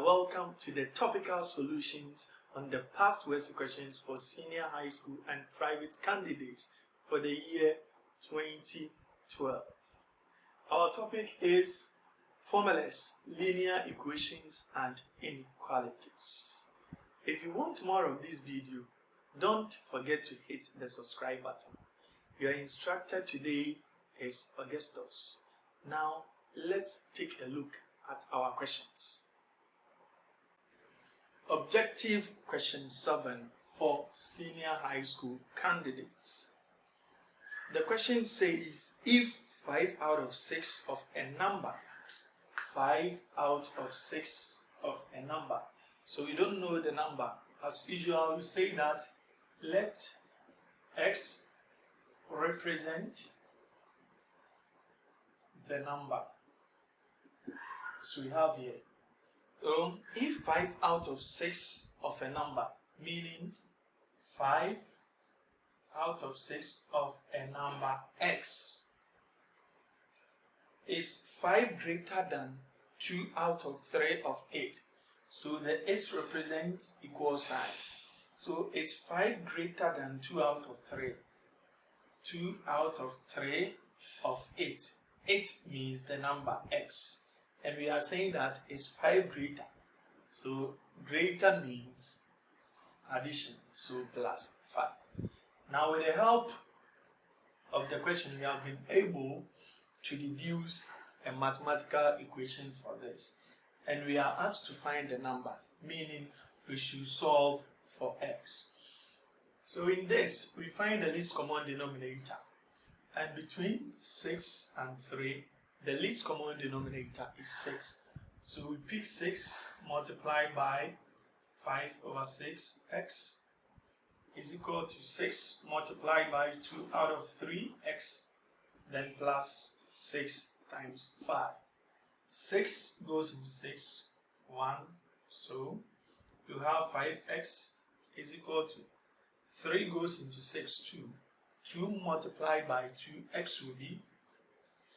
welcome to the topical solutions on the past Wassce questions for senior high school and private candidates for the year 2012. Our topic is formulas, linear equations and inequalities. If you want more of this video, don't forget to hit the subscribe button. Your instructor today is Augustus. Now let's take a look at our questions. Objective question 7 for senior high school candidates. The question says if 5 out of 6 of a number, 5 out of 6 of a number, so we don't know the number, as usual we say that let x represent the number. So we have here, if 5 out of 6 of a number, meaning 5 out of 6 of a number x is 5 greater than 2 out of 3 of it. So the x represents equal sign. So it's 5 greater than 2 out of 3. 2 out of 3 of 8. 8 means the number x. And we are saying that it's 5 greater. So greater means addition. So plus 5. Now with the help of the question, we have been able to deduce a mathematical equation for this. And we are asked to find the number, meaning we should solve for x. So in this, we find the least common denominator. And between 6 and 3, the least common denominator is 6. So we pick 6 multiplied by 5 over 6, x is equal to 6 multiplied by 2 out of 3, x, then plus 6 times 5. 6 goes into 6, 1, so you have 5x is equal to 3 goes into 6, 2. 2 multiplied by 2x will be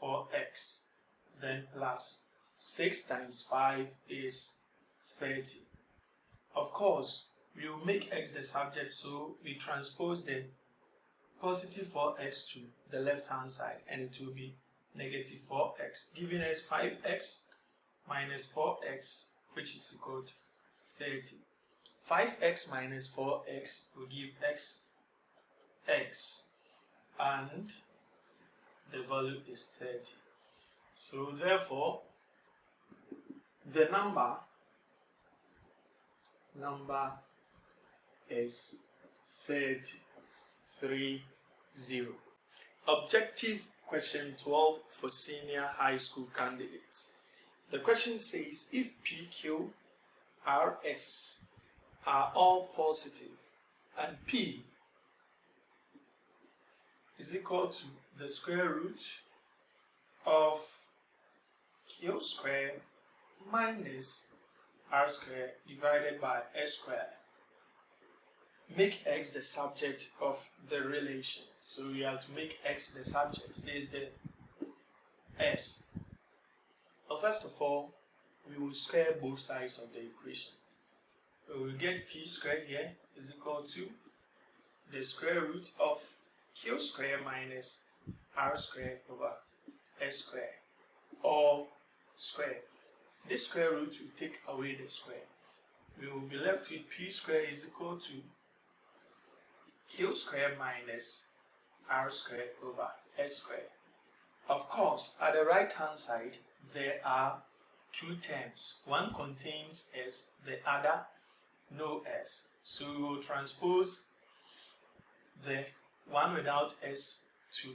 4x, then plus 6 times 5 is 30. Of course, we will make x the subject, so we transpose the positive 4x to the left hand side and it will be negative 4x, giving us 5x minus 4x, which is equal to 30. 5x minus 4x will give x, and the value is 30. So therefore, the number is 30. Objective question 12 for senior high school candidates. The question says if P, Q, R, S are all positive and P is equal to the square root of Q square minus R square divided by S square. Make x the subject of the relation. So we have to make x the subject. This is the S. Well, first of all, we will square both sides of the equation. We will get P square here is equal to the square root of Q square minus R square over S square, all square. This square root will take away the square. We will be left with P square is equal to Q square minus R square over S square. Of course, at the right hand side, there are two terms. One contains S, the other no S. So we will transpose the one without S to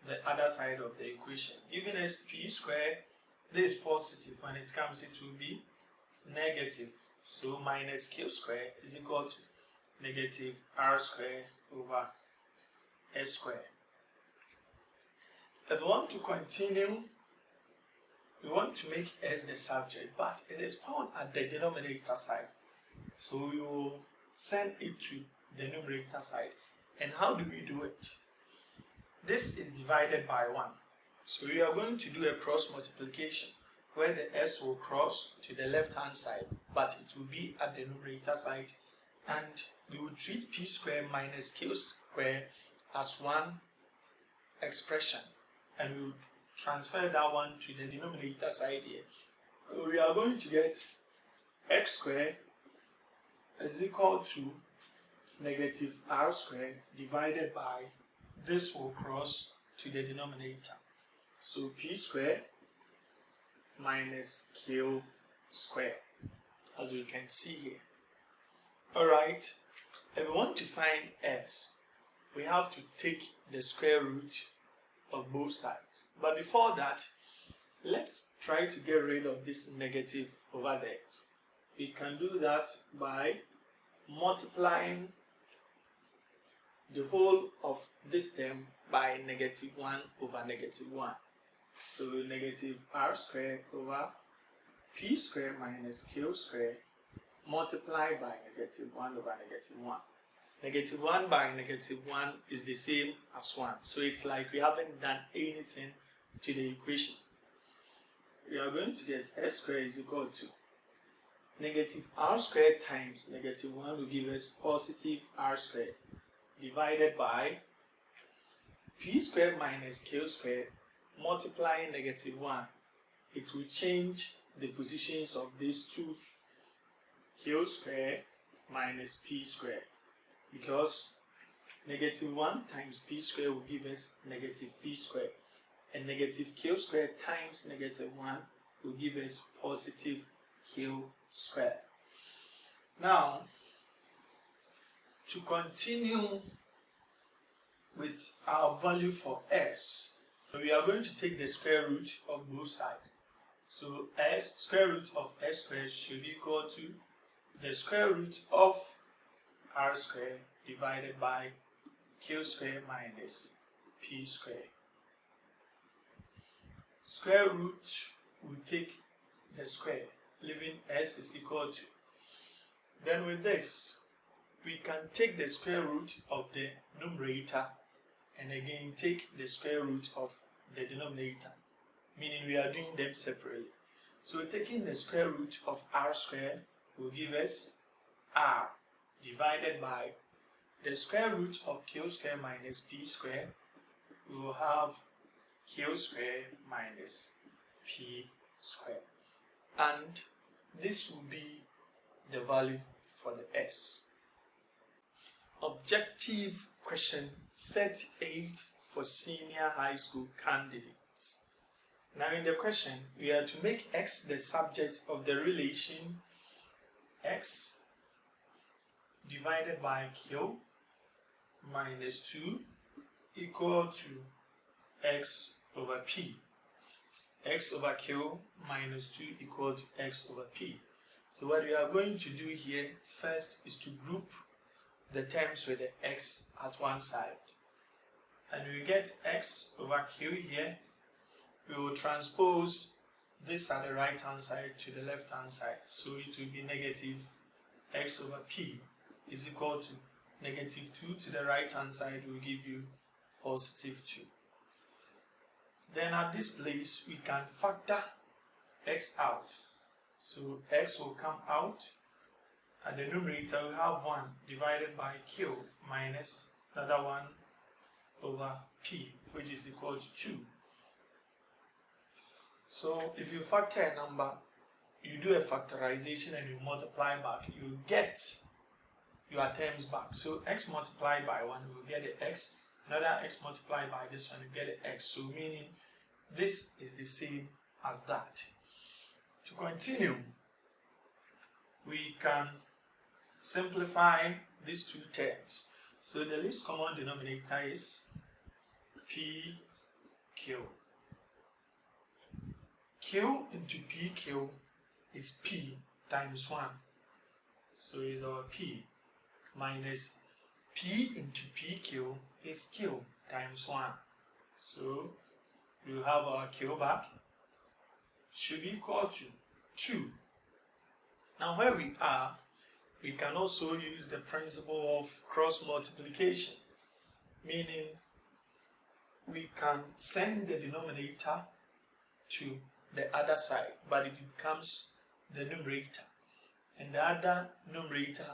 the other side of the equation, giving us P square. This is positive. When it comes, it will be negative. So minus Q square is equal to negative R square over S square. If we want to continue, we want to make S the subject, but it is found at the denominator side. So we will send it to the numerator side. And how do we do it? This is divided by 1. So we are going to do a cross multiplication. where the s will cross to the left hand side, but it will be at the numerator side, and we will treat p squared minus q squared as one expression, and we will transfer that one to the denominator side here. So we are going to get x squared is equal to negative r squared divided by, this will cross to the denominator. So p squared minus q squared, as we can see here. Alright, if we want to find s, we have to take the square root of both sides. But before that, let's try to get rid of this negative over there. We can do that by multiplying the whole of this term by negative 1 over negative 1. So negative r squared over p squared minus q squared multiplied by negative 1 over negative 1. Negative 1 by negative 1 is the same as 1. So it's like we haven't done anything to the equation. We are going to get s squared is equal to negative r squared times negative 1 will give us positive r squared divided by p squared minus q squared multiplying negative 1. It will change the positions of these two, q squared minus p squared, because negative 1 times p squared will give us negative p squared, and negative q squared times negative 1 will give us positive q squared. Now, to continue with our value for s, we are going to take the square root of both sides. So square root of s squared should be equal to the square root of r squared divided by q squared minus p squared. Square root will take the square, leaving s is equal to. Then with this, we can take the square root of the numerator and again take the square root of the denominator, meaning we are doing them separately. So taking the square root of r squared will give us r divided by the square root of q squared minus p squared. We will have q squared minus p squared, and this will be the value for the s. Objective question 38 for senior high school candidates. Now in the question, we are to make x the subject of the relation x divided by q minus 2 equal to x over p. X over q minus 2 equal to x over p. So what we are going to do here first is to group the terms with the x at one side. And we get x over q here. We will transpose this at the right hand side to the left hand side. So it will be negative x over p is equal to negative 2 to the right hand side will give you positive 2. Then at this place we can factor x out. So x will come out. At the numerator we have 1 divided by q minus another 1 over p, which is equal to 2. So if you factor a number, you do a factorization and you multiply back, you get your terms back. So x multiplied by 1, you will get the x. Another x multiplied by this one, you get the x. So meaning this is the same as that. To continue, we can simplify these two terms. So the least common denominator is PQ. Q into PQ is P times 1. So it's our P minus P into PQ is Q times 1. So we have our Q back. Should be equal to 2. Now where we are, we can also use the principle of cross multiplication, meaning we can send the denominator to the other side, but it becomes the numerator, and the other numerator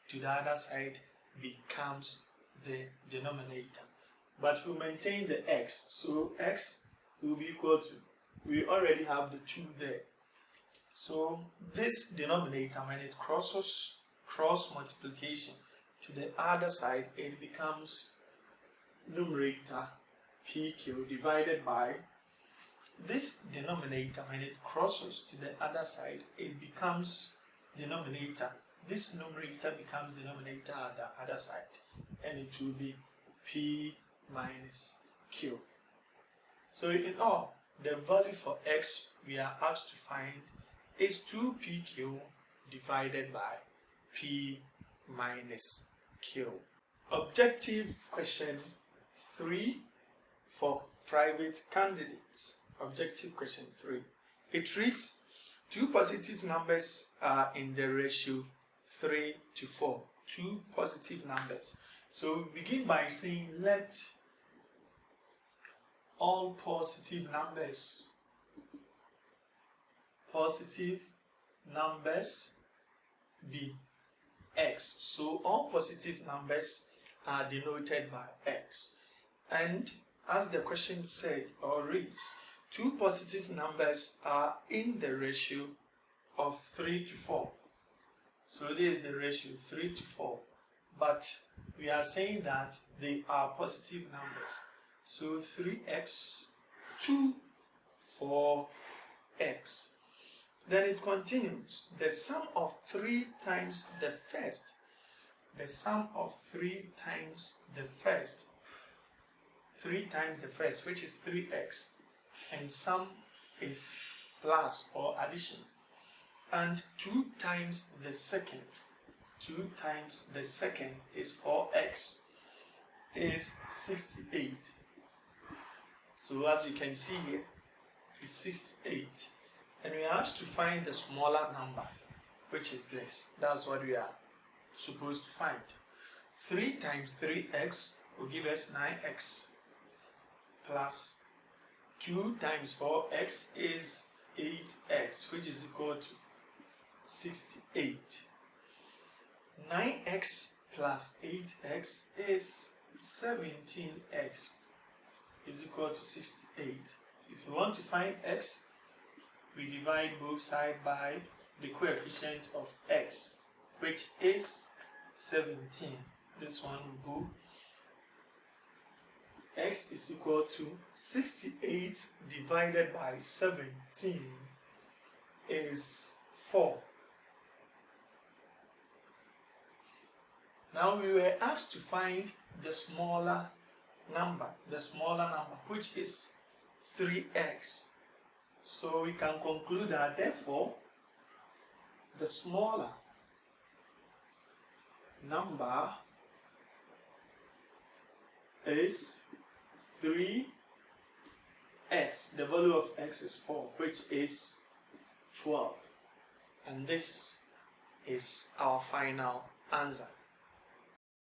to the other side becomes the denominator. But we maintain the x, so x will be equal to, we already have the 2 there. So this denominator, when it crosses cross multiplication to the other side, it becomes numerator PQ divided by this denominator. When it crosses to the other side, it becomes denominator. This numerator becomes denominator at the other side, and it will be P minus Q. So in all, the value for x we are asked to find is 2PQ divided by P minus Q. Objective question 3 for private candidates. Objective question 3. It reads, 2 positive numbers are in the ratio 3 to 4. 2 positive numbers. So we begin by saying let all positive numbers be x. So all positive numbers are denoted by x. And as the question said or reads, 2 positive numbers are in the ratio of 3 to 4. So this is the ratio 3 to 4. But we are saying that they are positive numbers. So 3x, 2, 4x. Then it continues. The sum of 3 times the first. The sum of 3 times the first. 3 times the first, which is 3x. And sum is plus or addition. And 2 times the second. 2 times the second is 4x. Is 68. So as you can see here, is 68. And we are asked to find the smaller number, which is this. That's what we are supposed to find. 3 times 3x will give us 9x plus 2 times 4x is 8x, which is equal to 68. 9x plus 8x is 17x is equal to 68. If you want to find x, we divide both sides by the coefficient of x, which is 17. This one will go, x is equal to 68 divided by 17 is 4. Now we were asked to find the smaller number, which is 3x. So we can conclude that therefore the smaller number is 3x. The value of x is 4, which is 12. And this is our final answer.